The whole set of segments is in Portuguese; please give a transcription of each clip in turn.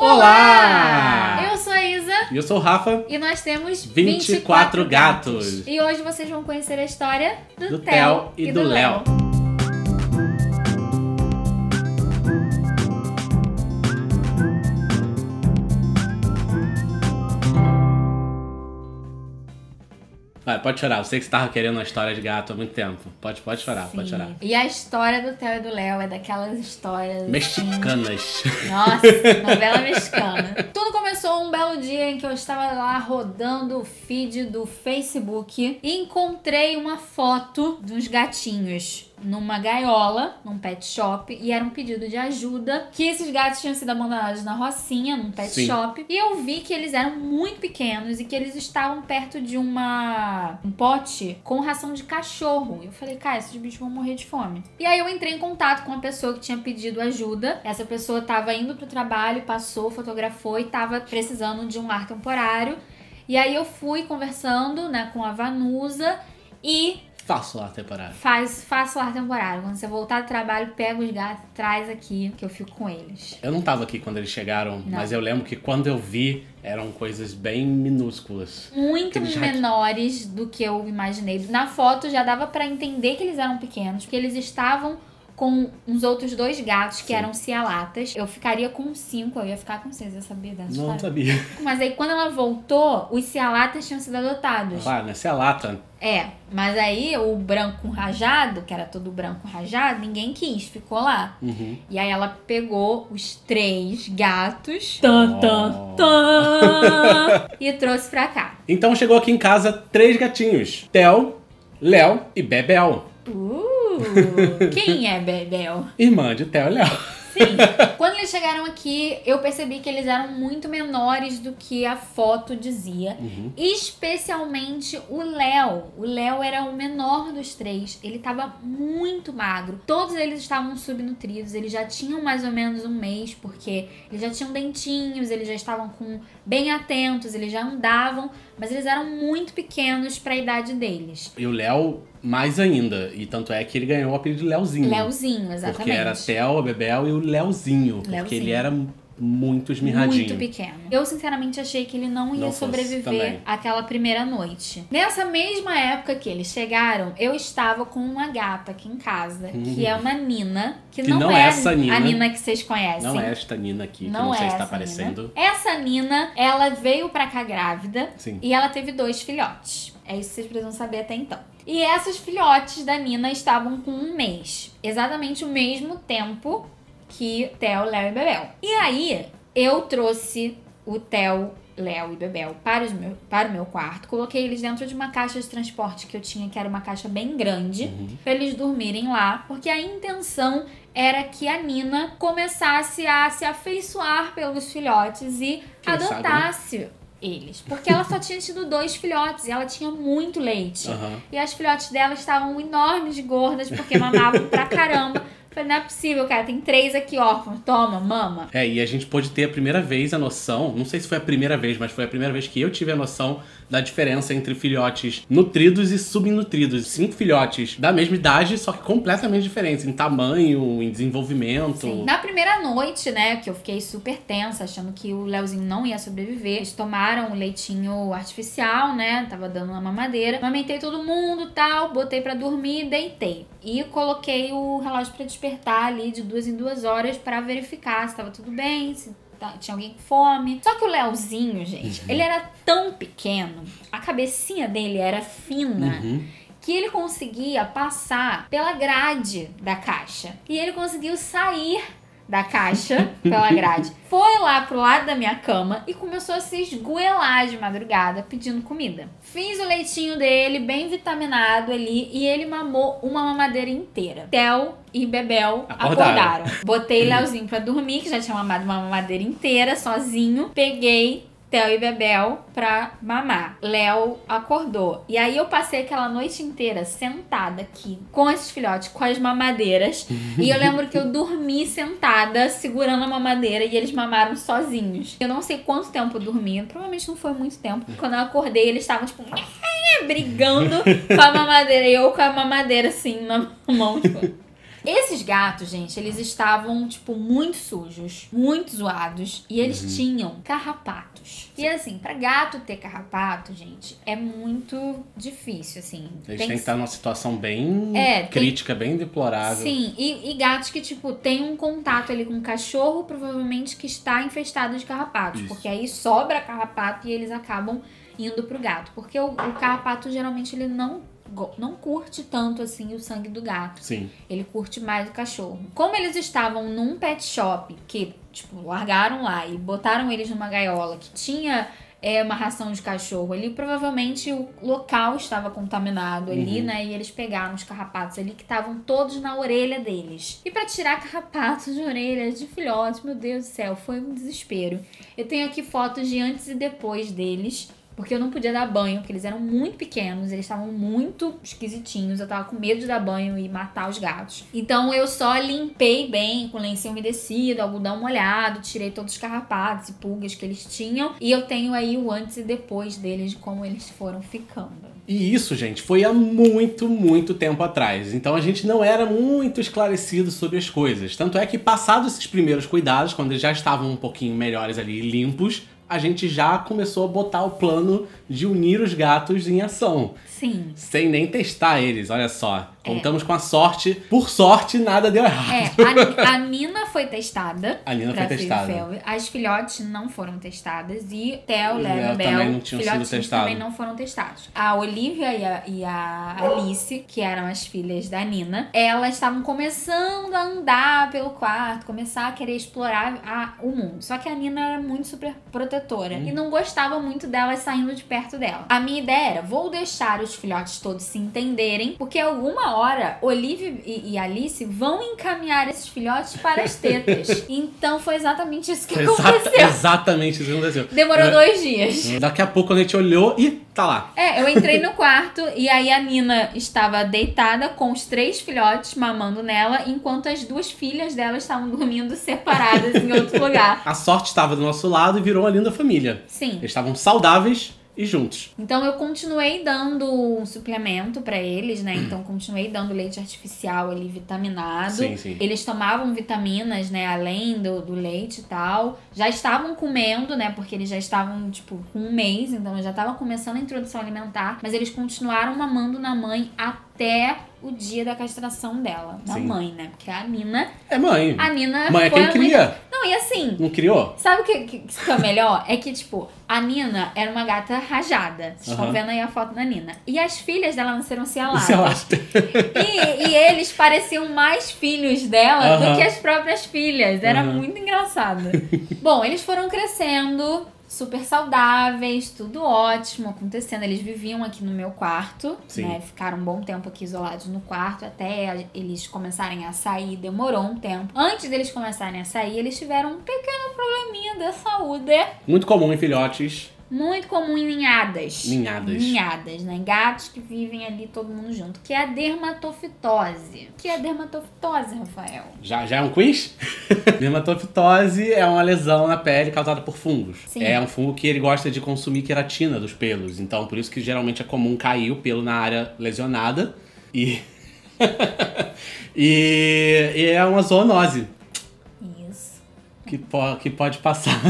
Olá! Eu sou a Isa. E eu sou o Rafa. E nós temos 24 gatos. E hoje vocês vão conhecer a história do Theo Theo e do Léo. Vai, pode chorar. Eu sei que você tava querendo uma história de gato há muito tempo. Pode chorar, Sim. pode chorar. E a história do Theo e do Léo é daquelas histórias... Mexicanas. Nossa, novela mexicana. Tudo começou um belo dia em que eu estava lá rodando o feed do Facebook e encontrei uma foto de uns gatinhos numa gaiola, num pet shop, e era um pedido de ajuda, que esses gatos tinham sido abandonados na rocinha, num pet shop, e eu vi que eles eram muito pequenos e que eles estavam perto de um pote com ração de cachorro. Eu falei, cara, esses bichos vão morrer de fome. E aí eu entrei em contato com uma pessoa que tinha pedido ajuda. Essa pessoa tava indo pro trabalho, passou, fotografou e tava precisando de um lar temporário. E aí eu fui conversando, né, com a Vanusa e... Faço lar temporário. Faço lar temporário. Quando você voltar do trabalho, pega os gatos, traz aqui, que eu fico com eles. Eu não tava aqui quando eles chegaram, mas eu lembro que quando eu vi, eram coisas bem minúsculas. Muito menores do que eu imaginei. Na foto já dava pra entender que eles eram pequenos, porque eles estavam com uns outros dois gatos que eram cialatas. Eu ficaria com 5, eu ia ficar com 6, eu sabia dessa história? Não sabia. Mas aí quando ela voltou, os cialatas tinham sido adotados. Claro, né? Cialata. É, mas aí o branco rajado, que era todo branco rajado, ninguém quis, ficou lá. Uhum. E aí ela pegou os 3 gatos e trouxe pra cá. Então chegou aqui em casa 3 gatinhos. Theo, Léo e Bebel. Quem é Bebel? Irmã de Theo e Léo. Sim, quando eles chegaram aqui, eu percebi que eles eram muito menores do que a foto dizia. Especialmente o Léo. O Léo era o menor dos 3. Ele tava muito magro. Todos eles estavam subnutridos. Eles já tinham mais ou menos um mês, porque eles já tinham dentinhos, eles já estavam bem atentos, eles já andavam, mas eles eram muito pequenos para a idade deles. E o Léo mais ainda. E tanto é que ele ganhou o apelido de Léozinho. Léozinho, exatamente. Porque era Theo, a Bebel e o Léozinho. Porque ele era muito esmirradinho. Muito pequeno. Eu, sinceramente, achei que ele não ia sobreviver àquela primeira noite. Nessa mesma época que eles chegaram, eu estava com uma gata aqui em casa, que é uma Nina, que não é essa Nina, a Nina que vocês conhecem. Não é esta Nina aqui, que não sei se tá aparecendo. Essa Nina, ela veio pra cá grávida. Sim. E ela teve 2 filhotes. É isso que vocês precisam saber até então. E essas filhotes da Nina estavam com 1 mês. Exatamente o mesmo tempo que Theo, Léo e Bebel. E aí, eu trouxe o Theo, Léo e Bebel para o meu quarto. Coloquei eles dentro de uma caixa de transporte que eu tinha, que era uma caixa bem grande, para eles dormirem lá. Porque a intenção era que a Nina começasse a se afeiçoar pelos filhotes e adotasse eles. Porque ela só tinha tido 2 filhotes e ela tinha muito leite. E as filhotes dela estavam enormes de gordas porque mamavam pra caramba. Falei, não é possível, cara, tem 3 aqui órfãos, toma, mama. E a gente pôde ter a primeira vez a noção, não sei se foi a primeira vez, mas foi a primeira vez que eu tive a noção da diferença entre filhotes nutridos e subnutridos. 5 filhotes da mesma idade, só que completamente diferentes em tamanho, em desenvolvimento. Sim. Na primeira noite, né, que eu fiquei super tensa, achando que o Léozinho não ia sobreviver, eles tomaram o leitinho artificial, né, tava dando uma mamadeira, amamentei todo mundo e tal, botei pra dormir e deitei. E coloquei o relógio pra despertar ali de 2 em 2 horas pra verificar se tava tudo bem, se tinha alguém com fome. Só que o Léozinho, gente, ele era tão pequeno, a cabecinha dele era fina, que ele conseguia passar pela grade da caixa. E ele conseguiu sair da caixa pela grade. Foi lá pro lado da minha cama e começou a se esgoelar de madrugada pedindo comida. Fiz o leitinho dele bem vitaminado ali e ele mamou uma mamadeira inteira. Theo e Bebel acordaram. Botei Léozinho pra dormir, que já tinha mamado uma mamadeira inteira sozinho. Peguei Theo e Bebel pra mamar. Léo acordou. E aí eu passei aquela noite inteira sentada aqui com esses filhotes, com as mamadeiras. E eu lembro que eu dormi sentada, segurando a mamadeira, e eles mamaram sozinhos. Eu não sei quanto tempo eu dormi, provavelmente não foi muito tempo. Quando eu acordei, eles estavam tipo brigando com a mamadeira. E eu com a mamadeira assim na mão, tipo... Esses gatos, gente, eles estavam, tipo, muito sujos, muito zoados. E eles tinham carrapatos. E assim, pra gato ter carrapato, gente, é muito difícil, assim. Eles têm que estar numa situação bem crítica, bem deplorável. Sim, e gatos que, tipo, tem um contato ali com o cachorro, provavelmente que está infestado de carrapatos. Porque aí sobra carrapato e eles acabam indo pro gato. Porque o carrapato, geralmente, ele não curte tanto, assim, o sangue do gato. Sim. Ele curte mais o cachorro. Como eles estavam num pet shop que, tipo, largaram lá e botaram eles numa gaiola que tinha uma ração de cachorro ali, provavelmente o local estava contaminado ali, né? E eles pegaram os carrapatos ali que estavam todos na orelha deles. E pra tirar carrapatos de orelha de filhotes, meu Deus do céu, foi um desespero. Eu tenho aqui fotos de antes e depois deles. Porque eu não podia dar banho, porque eles eram muito pequenos, eles estavam muito esquisitinhos, eu tava com medo de dar banho e matar os gatos. Então eu só limpei bem com lençol umedecido, algodão molhado, tirei todos os carrapatos e pulgas que eles tinham. E eu tenho aí o antes e depois deles, de como eles foram ficando. E isso, gente, foi há muito, muito tempo atrás. Então a gente não era muito esclarecido sobre as coisas. Tanto é que, passados esses primeiros cuidados, quando eles já estavam um pouquinho melhores ali, limpos, a gente já começou a botar o plano de unir os gatos em ação. Sim. Sem nem testar eles, olha só. Contamos com a sorte. Por sorte, nada deu errado. A Nina foi testada. A Nina foi testada. As filhotes não foram testadas. E Theo, Léo e também Bel, não tinham sido filhotinhos testados. também não foram testados. A Olivia e a Alice, que eram as filhas da Nina, elas estavam começando a andar pelo quarto, começar a querer explorar o mundo. Só que a Nina era muito super protetora e não gostava muito delas saindo de perto dela. A minha ideia era, vou deixar os filhotes todos se entenderem, porque alguma hora Olivia e Alice vão encaminhar esses filhotes para as tetas. Então foi exatamente isso que aconteceu. Exatamente isso que aconteceu. Demorou 2 dias. Daqui a pouco a gente olhou e tá lá. Eu entrei no quarto e aí a Nina estava deitada com os 3 filhotes mamando nela, enquanto as 2 filhas dela estavam dormindo separadas em outro lugar. A sorte estava do nosso lado e virou uma linda família. Sim. Eles estavam saudáveis e juntos. Então eu continuei dando um suplemento pra eles, né? Então continuei dando leite artificial ali, vitaminado. Sim, sim. Eles tomavam vitaminas, né? Além do leite e tal. Já estavam comendo, né? Porque eles já estavam, tipo, com 1 mês. Então eu já tava começando a introdução alimentar. Mas eles continuaram mamando na mãe até o dia da castração dela. Da mãe, né? Porque a Nina... É mãe. A Nina mãe é quem cria. Não, e assim... Não criou? Sabe o que é melhor? É que, tipo, a Nina era uma gata rajada. Vocês estão vendo aí a foto da Nina. E as filhas dela nasceram cialadas. E eles pareciam mais filhos dela do que as próprias filhas. Era muito engraçado. Bom, eles foram crescendo... super saudáveis, tudo ótimo acontecendo. Eles viviam aqui no meu quarto, né? Ficaram um bom tempo aqui isolados no quarto, até eles começarem a sair, demorou um tempo. Antes deles começarem a sair, eles tiveram um pequeno probleminha de saúde. Muito comum em filhotes. Muito comum em ninhadas. Ninhadas, né? Gatos que vivem ali todo mundo junto. Que é a dermatofitose. O que é a dermatofitose, Rafael? Já é um quiz? Dermatofitose é uma lesão na pele causada por fungos. Sim. É um fungo que ele gosta de consumir queratina dos pelos. Então, por isso que geralmente é comum cair o pelo na área lesionada. E é uma zoonose. Isso. Que pode passar...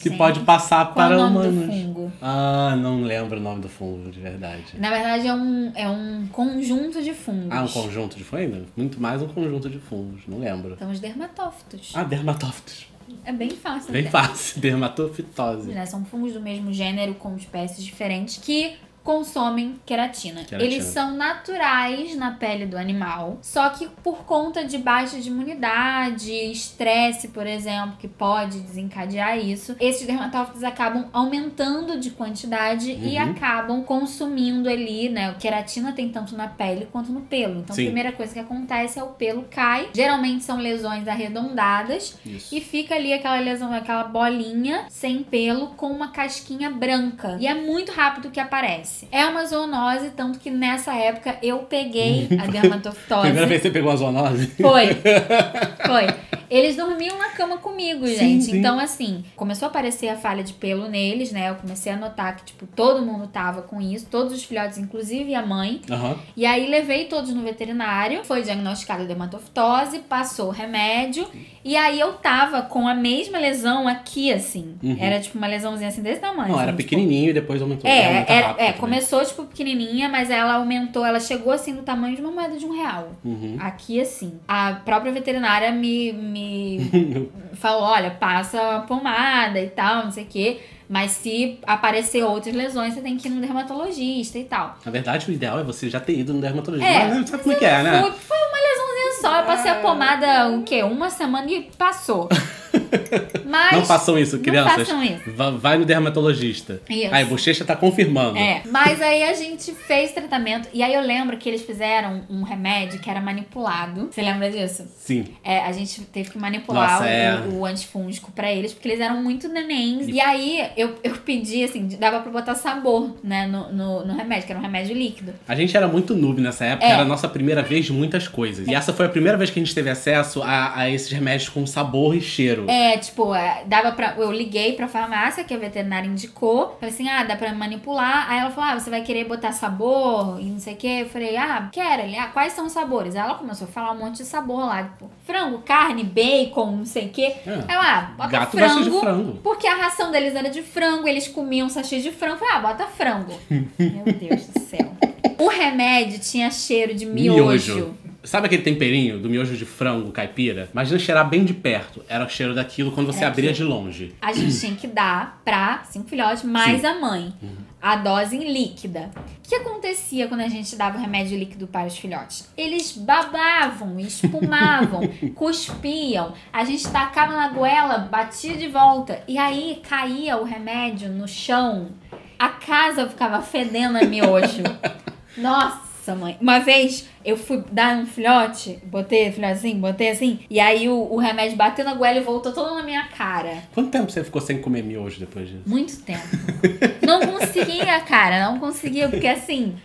que pode passar para humanos. Qual o nome do fungo? Ah, não lembro o nome do fungo, de verdade. Na verdade, é um conjunto de fungos. Ah, um conjunto de fungos? Muito mais um conjunto de fungos, não lembro. São os dermatófitos. Ah, dermatófitos. É bem fácil. Bem fácil, dermatofitose. Né? São fungos do mesmo gênero, com espécies diferentes, que consomem queratina. Eles são naturais na pele do animal, só que por conta de baixa de imunidade, estresse, por exemplo, que pode desencadear isso, esses dermatófitos acabam aumentando de quantidade e acabam consumindo ali, né? O queratina tem tanto na pele quanto no pelo. Então, a primeira coisa que acontece é o pelo cai. Geralmente são lesões arredondadas e fica ali aquela lesão, aquela bolinha sem pelo com uma casquinha branca. E é muito rápido que aparece. acontece? É uma zoonose, tanto que nessa época eu peguei a dermatofitose. Primeira vez que você pegou a zoonose? Foi. Eles dormiam na cama comigo, gente. Sim. Então, assim, começou a aparecer a falha de pelo neles, né? Eu comecei a notar que, tipo, todo mundo tava com isso. Todos os filhotes, inclusive a mãe. E aí, levei todos no veterinário. Foi diagnosticada dermatofitose, passou o remédio. E aí, eu tava com a mesma lesão aqui, assim. Era, tipo, uma lesãozinha assim, desse tamanho. Não, assim, era tipo, pequenininho e depois aumentou. Começou, tipo, pequenininha, mas ela aumentou. Ela chegou, assim, no tamanho de uma moeda de R$1. Aqui, assim. A própria veterinária me falou, olha, passa a pomada e tal, não sei o quê. Mas se aparecer outras lesões, você tem que ir no dermatologista e tal. Na verdade, o ideal é você já ter ido no dermatologista. Mas sabe como é que é, né? Foi uma lesãozinha só. Eu passei a pomada, o quê? Uma semana e passou. Mas não façam isso, crianças. Não façam isso. Vai no dermatologista. Isso. Aí, bochecha tá confirmando. Mas aí a gente fez tratamento. E aí eu lembro que eles fizeram um remédio que era manipulado. Você lembra disso? Sim. A gente teve que manipular o antifúngico pra eles, porque eles eram muito nenéns. E aí eu pedi, assim, dava pra botar sabor, né, no remédio, que era um remédio líquido. A gente era muito noob nessa época, era a nossa primeira vez de muitas coisas. E essa foi a primeira vez que a gente teve acesso a esses remédios com sabor e cheiro. Dava pra... Eu liguei pra farmácia, que a veterinária indicou. Falei assim, dá pra manipular. Aí ela falou, você vai querer botar sabor e não sei o quê. Eu falei, quero. Ele, quais são os sabores? Aí ela começou a falar um monte de sabor lá, tipo, frango, carne, bacon, não sei o quê. Aí bota gato frango, gosta de frango. Porque a ração deles era de frango, eles comiam sachê de frango. Eu falei, bota frango. Meu Deus do céu. O remédio tinha cheiro de miojo. Sabe aquele temperinho do miojo de frango caipira? Imagina cheirar bem de perto. Era o cheiro daquilo quando você abria de longe. A gente tinha que dar pra 5 filhotes mais a mãe. A dose em líquida. O que acontecia quando a gente dava o remédio líquido para os filhotes? Eles babavam, espumavam, cuspiam. A gente tacava na goela, batia de volta. E aí caía o remédio no chão. A casa ficava fedendo a miojo. Nossa, mãe. Uma vez eu fui dar um filhote, botei assim, e aí o remédio bateu na goela e voltou todo na minha cara. Quanto tempo você ficou sem comer miojo depois disso? Muito tempo. Não conseguia, cara, não conseguia, porque assim...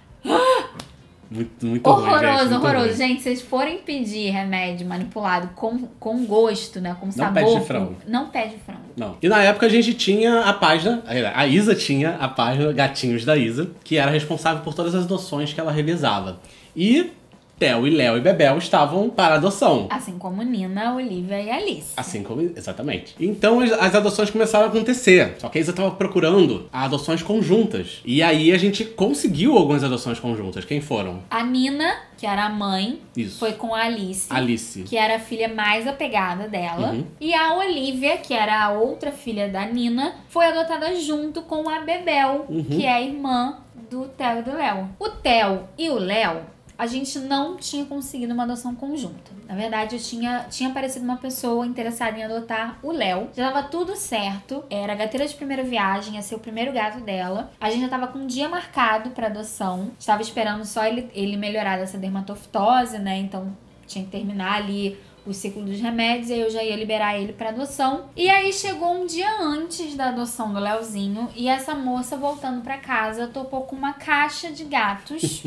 Muito horroroso, ruim, horroroso. Gente, se vocês forem pedir remédio manipulado com gosto, né, com sabor... Não pede frango. Não pede frango. Não. E na época a gente tinha a página, a Isa tinha a página Gatinhos da Isa, que era responsável por todas as adoções que ela realizava. E Theo e Léo e Bebel estavam para adoção. Assim como Nina, Olivia e Alice. Assim como, exatamente. Então as adoções começaram a acontecer. Só que a Isa estava procurando adoções conjuntas. E aí a gente conseguiu algumas adoções conjuntas. Quem foram? A Nina, que era a mãe, Isso. foi com a Alice. Alice. Que era a filha mais apegada dela. E a Olivia, que era a outra filha da Nina, foi adotada junto com a Bebel, que é a irmã do Theo e do Léo. O Theo e o Léo, a gente não tinha conseguido uma adoção conjunta. Na verdade, tinha aparecido uma pessoa interessada em adotar o Léo. Já tava tudo certo. Era a gateira de primeira viagem, ia ser o primeiro gato dela. A gente já tava com um dia marcado pra adoção. Estava esperando só ele melhorar dessa dermatofitose, né? Então, tinha que terminar ali o ciclo dos remédios, e aí eu já ia liberar ele pra adoção. E aí chegou um dia antes da adoção do Léozinho, e essa moça, voltando pra casa, topou com uma caixa de gatos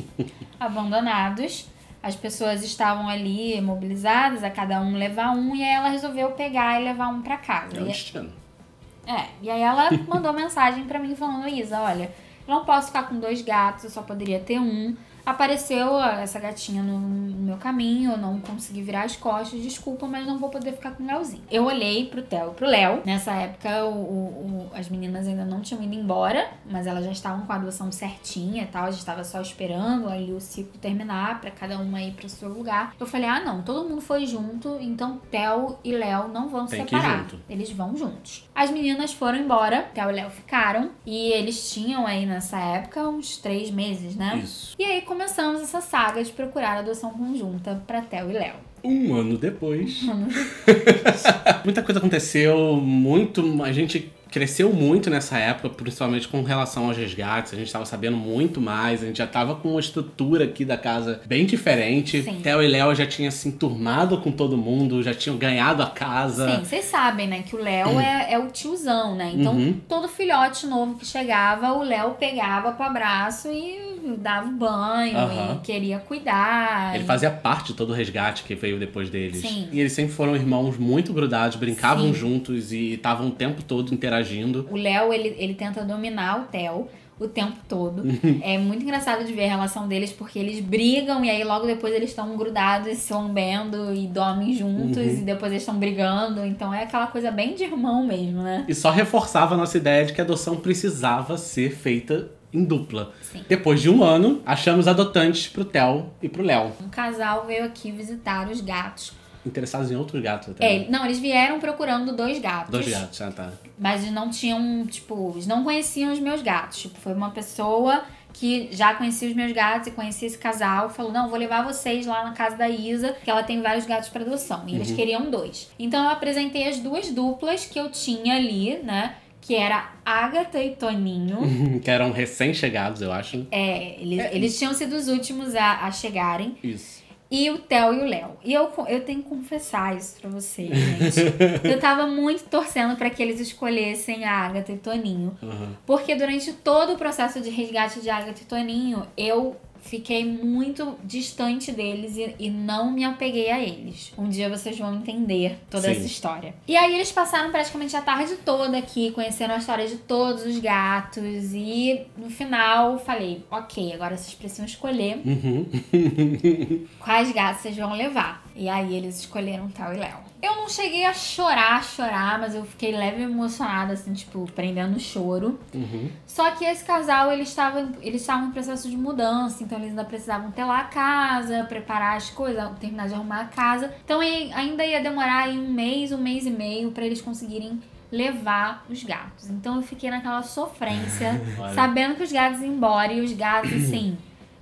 abandonados. As pessoas estavam ali mobilizadas, a cada um levar um, e aí ela resolveu pegar e levar um pra casa. É o destino. E aí ela mandou mensagem pra mim falando, Isa, olha, eu não posso ficar com 2 gatos, eu só poderia ter um. Apareceu essa gatinha no meu caminho, eu não consegui virar as costas, desculpa, mas não vou poder ficar com o Léozinho. Eu olhei pro Theo e pro Léo. Nessa época, as meninas ainda não tinham ido embora, mas elas já estavam com a adoção certinha e tal, a gente tava só esperando ali o ciclo terminar pra cada uma ir pro seu lugar. Eu falei, não, todo mundo foi junto, então Theo e Léo não vão se separar. Eles vão juntos. As meninas foram embora, Theo e Léo ficaram, e eles tinham aí nessa época uns 3 meses, né? Isso. E aí começamos essa saga de procurar adoção conjunta pra Theo e Léo. Um ano depois. Muita coisa aconteceu, a gente cresceu muito nessa época, principalmente com relação aos resgates. A gente tava sabendo muito mais, a gente já tava com uma estrutura aqui da casa bem diferente. Sim. Theo e Léo já tinham se enturmado com todo mundo, já tinham ganhado a casa. Sim, vocês sabem, né, que o Léo é o tiozão, né? Então, todo filhote novo que chegava, o Léo pegava pro abraço e dava banho e queria cuidar. Ele fazia parte de todo o resgate que veio depois deles. Sim. E eles sempre foram irmãos muito grudados, brincavam juntos e estavam o tempo todo interagindo. O Léo, ele tenta dominar o Theo o tempo todo. É muito engraçado de ver a relação deles, porque eles brigam e aí logo depois eles estão grudados, se lambendo e dormem juntos e depois eles estão brigando. Então é aquela coisa bem de irmão mesmo, né? E só reforçava a nossa ideia de que a adoção precisava ser feita em dupla. Sim. Depois de um ano, achamos adotantes pro Theo e pro Léo. Um casal veio aqui visitar os gatos. Interessados em outros gatos até. Não, eles vieram procurando 2 gatos. 2 gatos, já tá. Mas eles não tinham, tipo, eles não conheciam os meus gatos. Tipo, foi uma pessoa que já conhecia os meus gatos e conhecia esse casal. Falou, não, vou levar vocês lá na casa da Isa, que ela tem vários gatos pra adoção. E eles queriam 2. Então eu apresentei as 2 duplas que eu tinha ali, né? Que era Agatha e Toninho. Que eram recém-chegados, eu acho. Eles tinham sido os últimos a chegarem. Isso. E o Theo e o Léo. E eu tenho que confessar isso pra vocês, gente. Eu tava muito torcendo pra que eles escolhessem a Agatha e Toninho. Porque durante todo o processo de resgate de Agatha e Toninho, eu fiquei muito distante deles e não me apeguei a eles. Um dia vocês vão entender toda essa história. E aí eles passaram praticamente a tarde toda aqui, conhecendo a história de todos os gatos. E no final falei, ok, agora vocês precisam escolher quais gatos vocês vão levar. E aí eles escolheram Theo e Léo. Eu não cheguei a chorar, mas eu fiquei leve emocionada, assim, tipo, prendendo o choro. Só que esse casal, eles estavam em processo de mudança, então eles ainda precisavam ter lá a casa, preparar as coisas, terminar de arrumar a casa. Então ainda ia demorar aí um mês e meio pra eles conseguirem levar os gatos. Então eu fiquei naquela sofrência, sabendo que os gatos iam embora e os gatos, assim...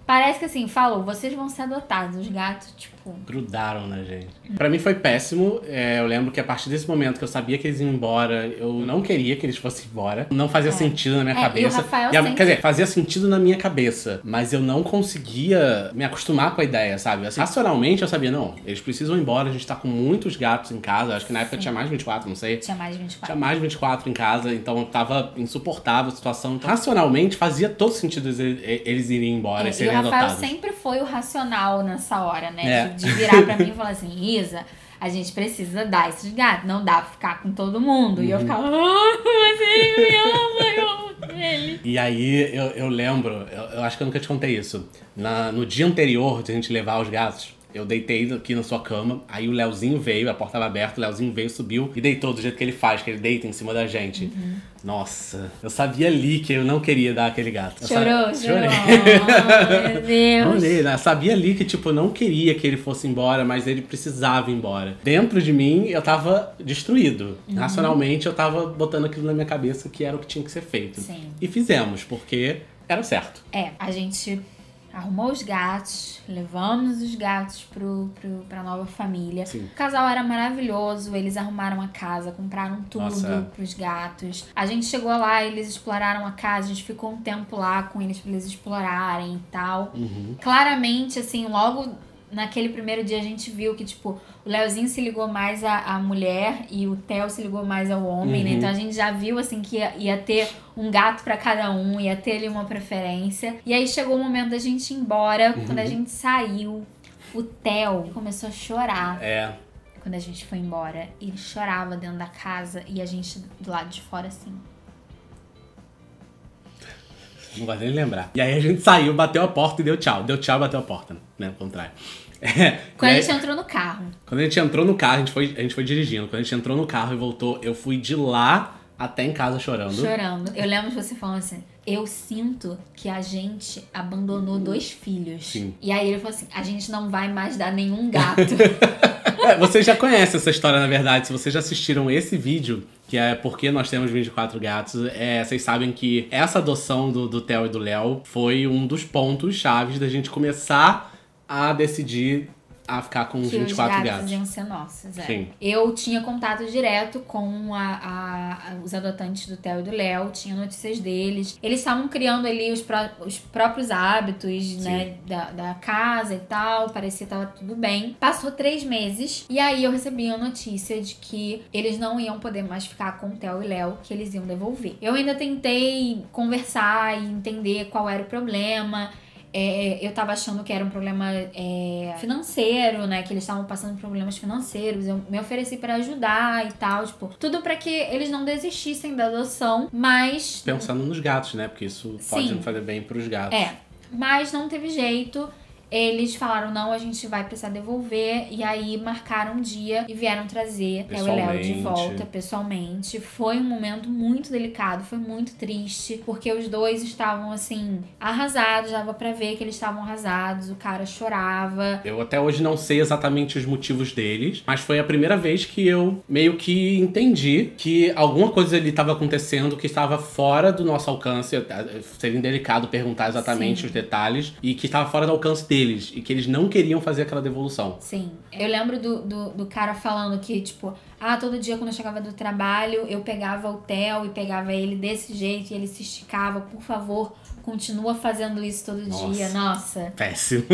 Parece que assim, falou, vocês vão ser adotados. Os gatos, tipo... Grudaram na gente. Pra mim foi péssimo. Eu lembro que a partir desse momento que eu sabia que eles iam embora, eu não queria que eles fossem embora. Não fazia sentido na minha cabeça. E o Rafael Quer dizer, fazia sentido na minha cabeça. Mas eu não conseguia me acostumar com a ideia, sabe? Assim, racionalmente eu sabia, não, eles precisam ir embora. A gente tá com muitos gatos em casa. Acho que na época tinha mais de 24, não sei. Tinha mais de 24. Tinha mais de 24 em casa. Então tava insuportável a situação. Então, racionalmente fazia todo sentido eles irem embora e serem adotados. O Rafael adotados. Sempre foi o racional nessa hora, né? De virar pra mim e falar assim, Isa, a gente precisa dar esses gatos, não dá pra ficar com todo mundo. E eu ficava, mas ele me ama, eu amo ele. E aí eu lembro, eu acho que eu nunca te contei isso. No dia anterior de a gente levar os gatos, eu deitei aqui na sua cama, aí o Léozinho veio, a porta estava aberta, o Léozinho veio, subiu e deitou do jeito que ele faz, que ele deita em cima da gente. Nossa, eu sabia ali que eu não queria dar aquele gato. Chorou. Chorei. Oh, meu Deus. Chorei, né? Sabia ali que, tipo, eu não queria que ele fosse embora, mas ele precisava ir embora. Dentro de mim, eu tava destruído. Racionalmente, eu tava botando aquilo na minha cabeça que era o que tinha que ser feito. Sim. E fizemos, porque era o certo. A gente arrumou os gatos, levamos os gatos pra nova família. Sim. O casal era maravilhoso, eles arrumaram a casa, compraram tudo pros gatos. A gente chegou lá, eles exploraram a casa, a gente ficou um tempo lá com eles pra eles explorarem e tal. Claramente, assim, logo naquele primeiro dia a gente viu que, tipo, o Léozinho se ligou mais à mulher e o Theo se ligou mais ao homem, né? Então a gente já viu, assim, que ia ter um gato pra cada um, ia ter ali uma preferência. E aí chegou o momento da gente ir embora. Quando a gente saiu, o Theo começou a chorar. Quando a gente foi embora. Ele chorava dentro da casa e a gente do lado de fora, assim. Não vai nem lembrar. E aí a gente saiu, bateu a porta e deu tchau. Deu tchau e bateu a porta, né? Ao contrário. Quando a gente entrou no carro. Quando a gente entrou no carro, a gente foi dirigindo. Quando a gente entrou no carro e voltou, eu fui de lá até em casa chorando. Eu lembro de você falando assim, eu sinto que a gente abandonou 2 filhos. Sim. E aí ele falou assim, a gente não vai mais dar nenhum gato. Vocês já conhecem essa história, na verdade. Se vocês já assistiram esse vídeo, que é Porque Nós Temos 24 Gatos, vocês sabem que essa adoção do Theo e do Léo foi um dos pontos chaves da gente começar a decidir a ficar com os 24 gatos. Iam ser nossos, Sim. Eu tinha contato direto com a os adotantes do Theo e do Léo, tinha notícias deles. Eles estavam criando ali os próprios hábitos, né, da casa e tal, parecia que tava tudo bem. Passou 3 meses, e aí eu recebi a notícia de que eles não iam poder mais ficar com o Theo e Léo, que eles iam devolver. Eu ainda tentei conversar e entender qual era o problema. Eu tava achando que era um problema financeiro, né? Que eles estavam passando por problemas financeiros. Eu me ofereci pra ajudar e tal, tipo, tudo pra que eles não desistissem da adoção, mas... Pensando nos gatos, né? Porque isso pode não fazer bem pros gatos. Mas não teve jeito. Eles falaram, não, a gente vai precisar devolver. E aí marcaram um dia e vieram trazer Theo e Léo de volta, pessoalmente. Foi um momento muito delicado, foi muito triste, porque os dois estavam, assim, arrasados. Dava pra ver que eles estavam arrasados, o cara chorava. Eu até hoje não sei exatamente os motivos deles, mas foi a primeira vez que eu meio que entendi que alguma coisa ali estava acontecendo que estava fora do nosso alcance. Seria indelicado perguntar exatamente os detalhes, e que estava fora do alcance deles, e que eles não queriam fazer aquela devolução. Sim. Eu lembro do cara falando que, tipo, todo dia quando eu chegava do trabalho, eu pegava o Theo e pegava ele desse jeito e ele se esticava. Por favor, continua fazendo isso todo dia. Nossa. Péssimo.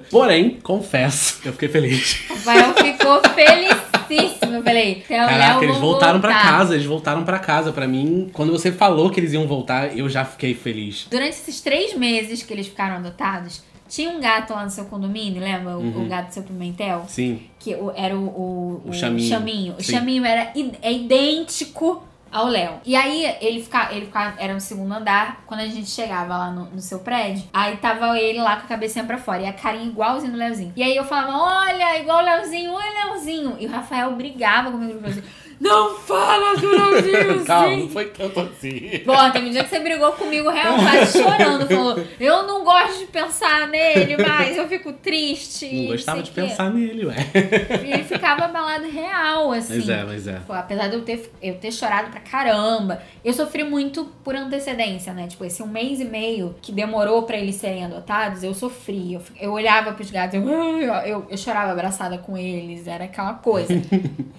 Porém, confesso, eu fiquei feliz. O Rafael ficou felicíssimo. Eu falei, Theo e Léo eles voltaram pra casa. Eles voltaram pra casa. Pra mim, quando você falou que eles iam voltar, eu já fiquei feliz. Durante esses 3 meses que eles ficaram adotados, tinha um gato lá no seu condomínio, lembra? O gato do seu Pimentel? Sim. Que era o Chaminho. O Chaminho é idêntico ao Léo. E aí, ele ficava, era no 2º andar, quando a gente chegava lá no seu prédio, aí tava ele lá com a cabecinha pra fora, e a carinha igualzinho do Leozinho. E aí eu falava, olha, igual o Leozinho, olha o Leozinho. E o Rafael brigava comigo, ele falou assim, não fala do Leozinho assim. Calma, não foi tanto assim. Pô, teve um dia que você brigou comigo, real, quase chorando. Falou, eu não gosto de pensar nele, mas eu fico triste. Não gostava de pensar nele, ué. E ele ficava abalado real, assim. Mas é. Pô, apesar de eu ter chorado pra caramba, eu sofri muito por antecedência, né? Tipo, esse 1 mês e meio que demorou pra eles serem adotados, eu sofri. Eu olhava pros gatos, eu chorava abraçada com eles, era aquela coisa.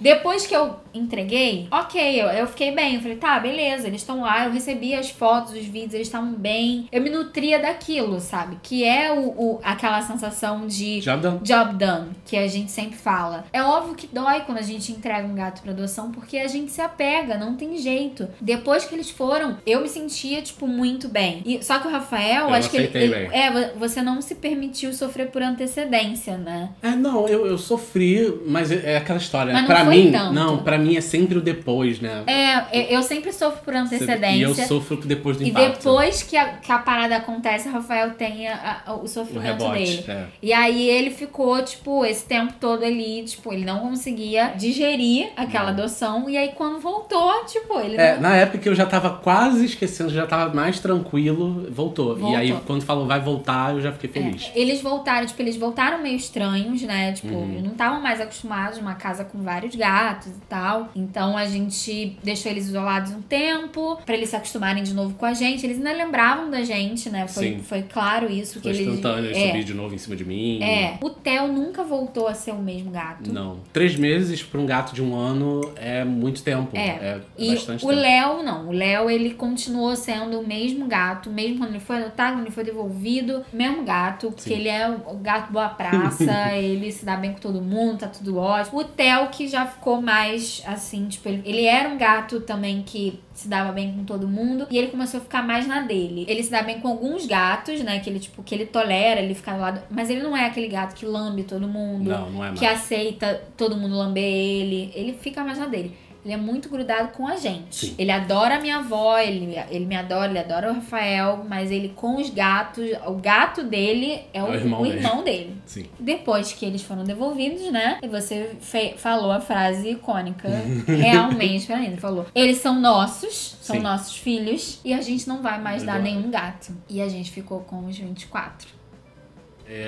Depois que eu entreguei, ok, eu fiquei bem. Eu falei, tá, beleza, eles estão lá, eu recebi as fotos, os vídeos, eles estavam bem. Eu me nutria daquilo, sabe? Que é aquela sensação de job done, que a gente sempre fala. É óbvio que dói quando a gente entrega um gato pra adoção, porque a gente se apega, não tem jeito. Depois que eles foram, eu me sentia, tipo, muito bem. Só que o Rafael, eu acho que ele você não se permitiu sofrer por antecedência, né? Não, eu sofri, mas é aquela história. Mas não pra foi mim, tanto. não, pra mim é sempre o depois, né? Eu sempre sofro por antecedência. E eu sofro depois do impacto. E depois que a parada acontece, o Rafael tem o sofrimento dele. E aí ele ficou, tipo, esse tempo todo ali, tipo, ele não conseguia digerir aquela adoção. E aí quando voltou, tipo, ele não... Na época que eu já tava quase esquecendo, já tava mais tranquilo, voltou. E aí quando falou vai voltar, eu já fiquei feliz. Eles voltaram meio estranhos, né? Tipo, não estavam mais acostumados uma casa com vários gatos e tal. Então a gente deixou eles isolados um tempo, pra eles se acostumarem de novo com a gente. Eles ainda lembravam da gente, né? Foi claro isso. Foi instantâneo, eles subiram de novo em cima de mim. O Theo nunca voltou a ser o mesmo gato. Não. 3 meses pra um gato de 1 ano é muito tempo. É bastante tempo. O Léo, não. O Léo, ele continuou sendo o mesmo gato, mesmo quando ele foi adotado, quando ele foi devolvido. Mesmo gato, porque ele é o gato boa praça, ele se dá bem com todo mundo, tá tudo ótimo. O Theo, que já ficou mais, assim, tipo, ele era um gato também que se dava bem com todo mundo, e ele começou a ficar mais na dele. Ele se dá bem com alguns gatos, né, que ele tolera, ele fica do lado, mas ele não é aquele gato que lambe todo mundo, não é mais. Que aceita todo mundo lamber ele fica mais na dele. Ele é muito grudado com a gente. Sim. Ele adora a minha avó, ele me adora, ele adora o Rafael, mas ele com os gatos, o gato dele é o irmão dele. Sim. Depois que eles foram devolvidos, né? E você falou a frase icônica, realmente pra mim. Ele falou, eles são nossos filhos, e a gente não vai mais dar nenhum gato. E a gente ficou com os 24.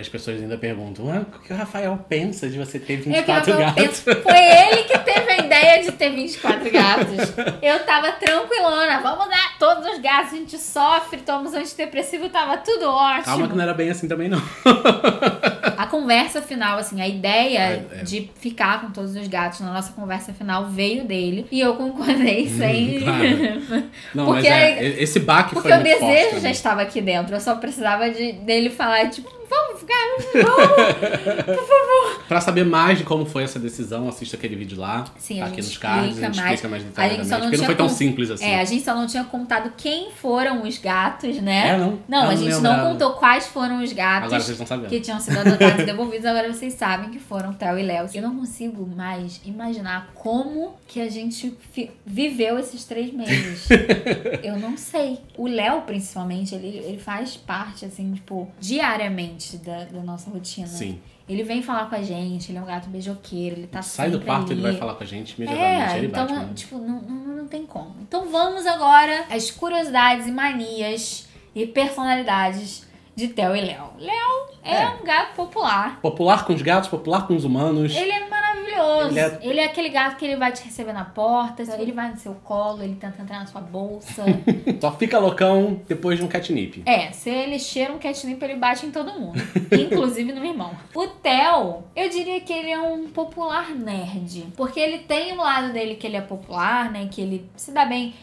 As pessoas ainda perguntam, o que o Rafael pensa de você ter 24 gatos? Foi ele que teve a ideia de ter 24 gatos. Eu tava tranquilona, vamos dar todos os gatos, a gente sofre, toma os antidepressivos, tava tudo ótimo. Calma que não era bem assim também, não. A conversa final, assim, a ideia de ficar com todos os gatos na nossa conversa final veio dele. E eu concordei sem... Claro. Não, porque mas esse baque foi muito forte. Porque o desejo já estava aqui dentro. Eu só precisava dele falar, tipo, vamos ficar, vamos, por favor. Pra saber mais de como foi essa decisão, assista aquele vídeo lá. Sim, aqui nos cards, a gente explica mais detalhadamente. Porque não foi tão simples assim. A gente só não tinha contado quem foram os gatos, né? Não? Não, a gente não contou quais foram os gatos. Agora vocês estão sabendo. Que tinham sido adotados e devolvidos. Agora vocês sabem que foram Theo e Léo. Eu não consigo mais imaginar como que a gente viveu esses 3 meses. Eu não sei. O Léo, principalmente, ele faz parte, assim, tipo, diariamente da nossa rotina. Sim. Ele vem falar com a gente, ele é um gato beijoqueiro, ele tá Sai sempre do quarto, ali. ele vai falar com a gente, imediatamente ele então, bate. tipo, não tem como. Então vamos agora às curiosidades e manias e personalidades de Theo e Léo. Léo é um gato popular. Popular com os gatos, popular com os humanos. Ele é maravilhoso. Ele é aquele gato que ele vai te receber na porta, ele vai no seu colo, ele tenta entrar na sua bolsa. Só fica loucão depois de um catnip. Se ele cheira um catnip, ele bate em todo mundo. Inclusive no meu irmão. O Theo, eu diria que ele é um popular nerd. Porque ele tem um lado dele que ele é popular, né? Que ele se dá bem.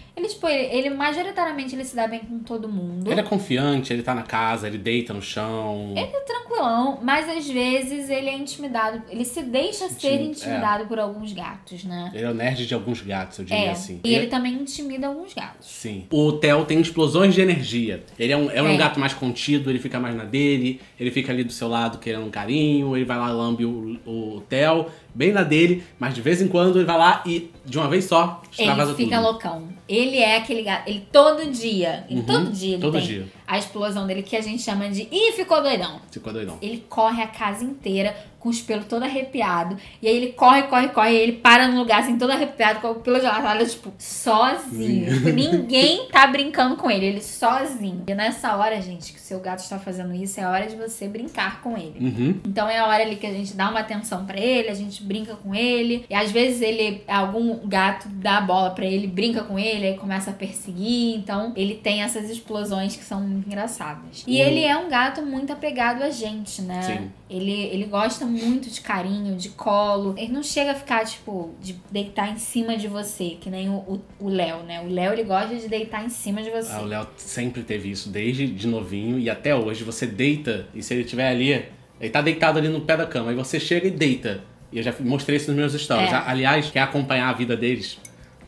Ele majoritariamente ele se dá bem com todo mundo. Ele é confiante, ele tá na casa, ele deita no chão. Ele é tranquilão, mas às vezes ele é intimidado. Ele se deixa ser intimidado por alguns gatos, né? Ele é o nerd de alguns gatos, eu diria assim. E ele também intimida alguns gatos. Sim. O Theo tem explosões de energia. Ele é um gato mais contido, ele fica mais na dele, ele fica ali do seu lado querendo um carinho, ele vai lá lambe o Theo, bem na dele, mas de vez em quando ele vai lá e, de uma vez só, extravasa tudo. Ele fica loucão. Ele é aquele gato, ele todo dia ele tem a explosão dele que a gente chama de ficou doidão. Ficou doidão. Ele corre a casa inteira com os pelos todo arrepiado. E aí ele corre, e ele para no lugar assim, todo arrepiado, com o pelo de latada, tipo, sozinho. Tipo, ninguém tá brincando com ele sozinho. E nessa hora, gente, que o seu gato está fazendo isso, é a hora de você brincar com ele. Então é a hora ali que a gente dá uma atenção pra ele, a gente brinca com ele. E às vezes algum gato dá a bola pra ele, brinca com ele, aí começa a perseguir. Então ele tem essas explosões que são muito engraçadas. E ele é um gato muito apegado a gente, né? Sim. Ele gosta muito de carinho, de colo. Ele não chega a ficar, tipo, de deitar em cima de você, que nem o Léo, né? O Léo, ele gosta de deitar em cima de você. O Léo sempre teve isso, desde de novinho e até hoje. Você deita, e se ele estiver ali, ele tá deitado ali no pé da cama, aí você chega e deita. E eu já mostrei isso nos meus stories. Aliás, quer acompanhar a vida deles?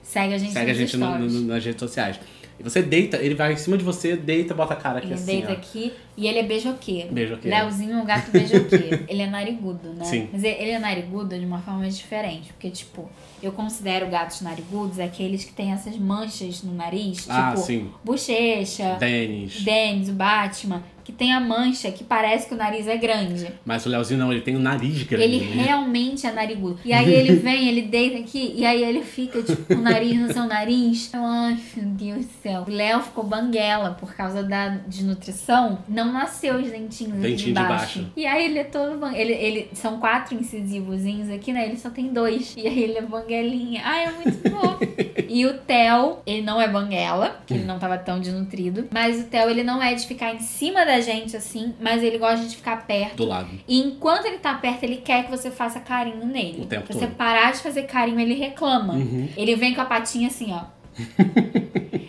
Segue a gente nas redes sociais. E você deita, ele vai em cima de você, deita, bota a cara aqui assim, deita aqui e ele é beijoqueiro. Beijoqueiro. Léozinho é um gato beijoqueiro. Ele é narigudo, né? Sim. Mas ele é narigudo de uma forma diferente. Porque, tipo, eu considero gatos narigudos aqueles que têm essas manchas no nariz. Tipo, sim. Bochecha. Dennis, o Batman. Que tem a mancha que parece que o nariz é grande. Mas o Léozinho não, ele tem o nariz grande. Ele realmente é narigudo. E aí ele vem, ele deita aqui, e aí ele fica, tipo, com o nariz no seu nariz. Ai, meu Deus do céu. O Léo ficou banguela por causa da desnutrição. Não nasceu os dentinhos aqui de baixo. E aí ele é todo ele são 4 incisivozinhos aqui, né? Ele só tem 2. E aí ele é banguelinha. Ai, é muito bom. E o Theo, ele não é banguela, porque ele não tava tão desnutrido. Mas o Theo, ele não é de ficar em cima da gente, assim, mas ele gosta de ficar perto. Do lado. E enquanto ele tá perto, ele quer que você faça carinho nele. O tempo Se você todo. parar de fazer carinho, ele reclama. Ele vem com a patinha assim, ó.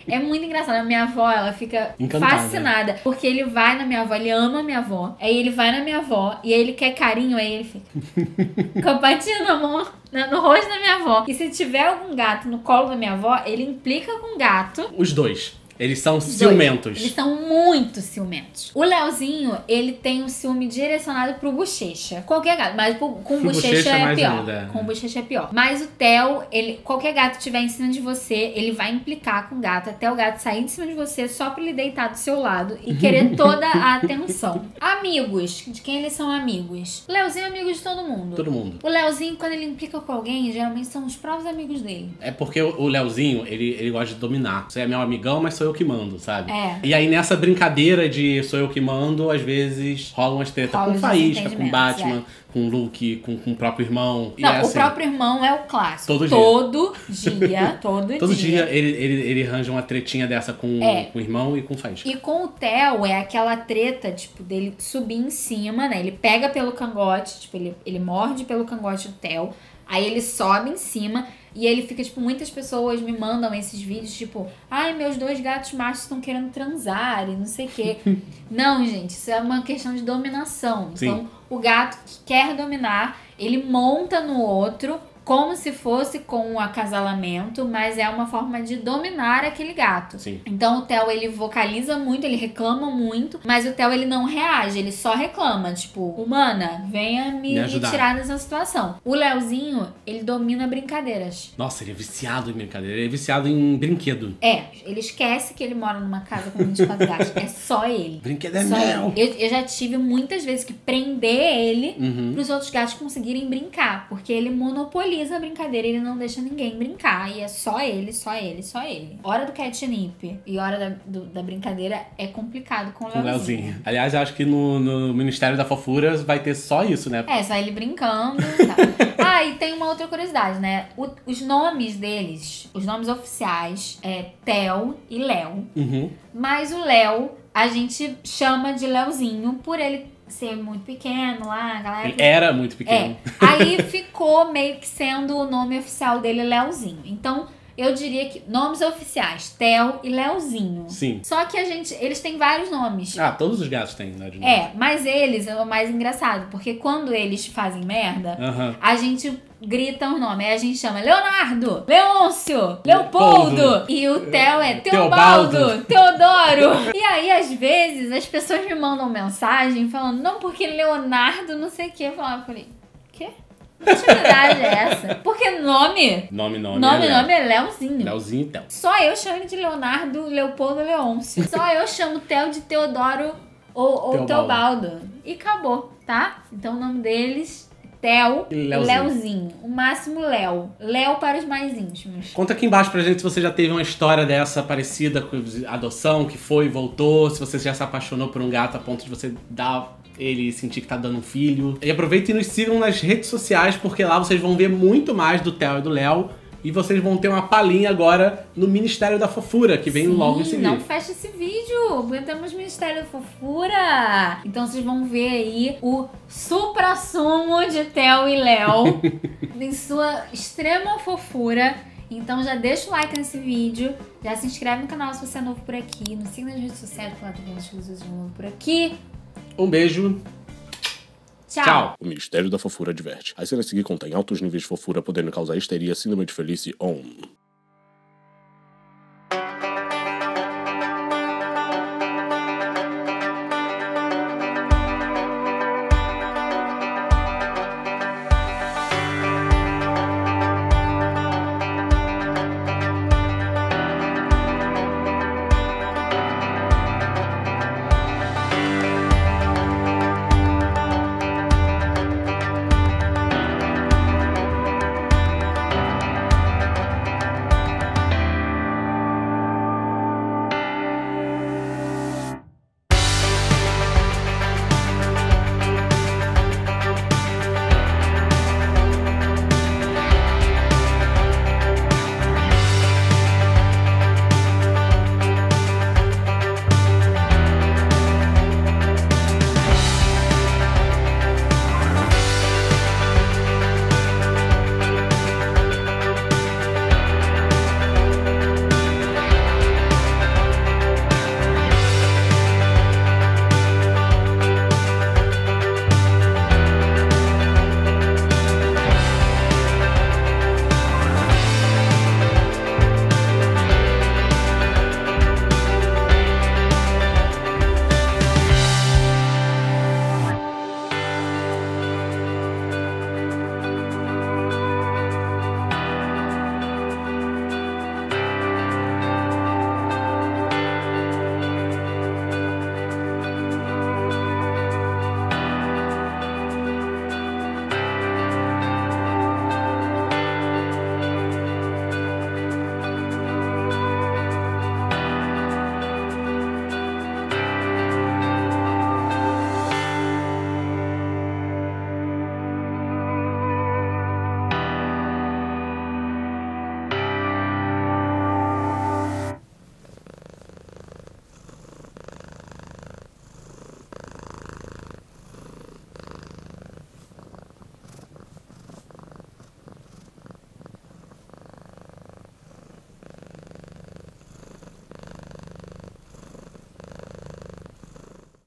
É muito engraçado. A minha avó, ela fica encantada, fascinada. Porque ele vai na minha avó, ele ama a minha avó. Aí ele vai na minha avó e aí ele quer carinho, aí ele fica com a patinha na mão, no rosto da minha avó. E se tiver algum gato no colo da minha avó, ele implica com o gato. Os dois. Eles são ciumentos. Eles são muito ciumentos. O Léozinho, ele tem um ciúme direcionado pro Bochecha. Qualquer gato, mas com o Bochecha é pior. Ainda. Com o Bochecha é pior. Mas o Theo, qualquer gato que estiver em cima de você, ele vai implicar com o gato até o gato sair de cima de você só pra ele deitar do seu lado e querer toda a atenção. Amigos. De quem eles são amigos? O Léozinho é amigo de todo mundo. Todo mundo. O Léozinho, quando ele implica com alguém, geralmente são os próprios amigos dele. É porque o Léozinho, ele gosta de dominar. Você é meu amigão, mas sou sou eu que mando, sabe? É. E aí nessa brincadeira de sou eu que mando, às vezes rolam umas tretas com Faísca, com Batman, com Luke, com o próprio irmão. Não, e é o assim, próprio irmão é o clássico. Todo dia. Todo dia ele arranja uma tretinha dessa com o irmão e com Faísca. E com o Theo é aquela treta, tipo, dele subir em cima, né? Ele pega pelo cangote, tipo, ele morde pelo cangote do Theo. Aí ele sobe em cima e ele fica, tipo, muitas pessoas me mandam esses vídeos, tipo, ai, meus 2 gatos machos estão querendo transar e não sei o quê. Não, gente, isso é uma questão de dominação. Sim. Então, o gato que quer dominar, ele monta no outro como se fosse com um acasalamento, mas é uma forma de dominar aquele gato. Sim. Então o Theo, ele vocaliza muito, ele reclama muito, mas o Theo, ele não reage, ele só reclama, tipo, humana, venha me tirar dessa situação. O Leozinho, ele domina brincadeiras. Nossa, ele é viciado em brincadeira, ele é viciado em brinquedo. Ele esquece que ele mora numa casa com 24 gatos, é só ele. Brinquedo é só meu. Eu já tive muitas vezes que prender ele pros outros gatos conseguirem brincar, porque ele monopoliza a brincadeira, ele não deixa ninguém brincar. E é só ele, só ele, só ele. Hora do catnip e hora da brincadeira é complicado com o Leozinho. Aliás, eu acho que no Ministério da Fofura vai ter só isso, né? Só ele brincando e tal. E tem uma outra curiosidade, né? Os nomes deles, os nomes oficiais é Theo e Léo. Mas o Léo, a gente chama de Leozinho por ele ser muito pequeno lá, galera. Ele era muito pequeno. Aí ficou meio que sendo o nome oficial dele Leozinho. Então, eu diria que nomes oficiais, Theo e Leozinho. Sim. Só que eles têm vários nomes. Todos os gatos têm, né? De nome. Mas eles é o mais engraçado, porque quando eles fazem merda, a gente grita o nome. Aí a gente chama Leonardo, Leôncio, Leopoldo. E o Theo é Teobaldo, Teodoro. E aí, às vezes, as pessoas me mandam mensagem falando, não, porque Leonardo não sei o que. Eu falei, quê? Que atividade é essa? Porque nome é Leozinho. Leozinho e Theo. Só eu chamo ele de Leonardo, Leopoldo, Leôncio. Só eu chamo Theo de Teodoro ou Teobaldo. E acabou, tá? Então o nome deles... Theo e Leozinho. O máximo Léo. Léo para os mais íntimos. Conta aqui embaixo pra gente se você já teve uma história dessa parecida com adoção, que foi e voltou, se você já se apaixonou por um gato a ponto de você dar ele sentir que tá dando um filho. E aproveitem e nos sigam nas redes sociais, porque lá vocês vão ver muito mais do Theo e do Léo. E vocês vão ter uma palhinha agora no Ministério da Fofura, que vem logo em seguida. Não fecha esse vídeo, temos Ministério da Fofura. Então vocês vão ver aí o supra-sumo de Theo e Léo em sua extrema fofura. Então já deixa o like nesse vídeo, já se inscreve no canal se você é novo por aqui, nos siga nas redes sociais para ter mais coisas de novo por aqui. Um beijo. Tchau. O Ministério da Fofura adverte. As cenas a seguir contêm altos níveis de fofura, podendo causar histeria, síndrome de Felice On.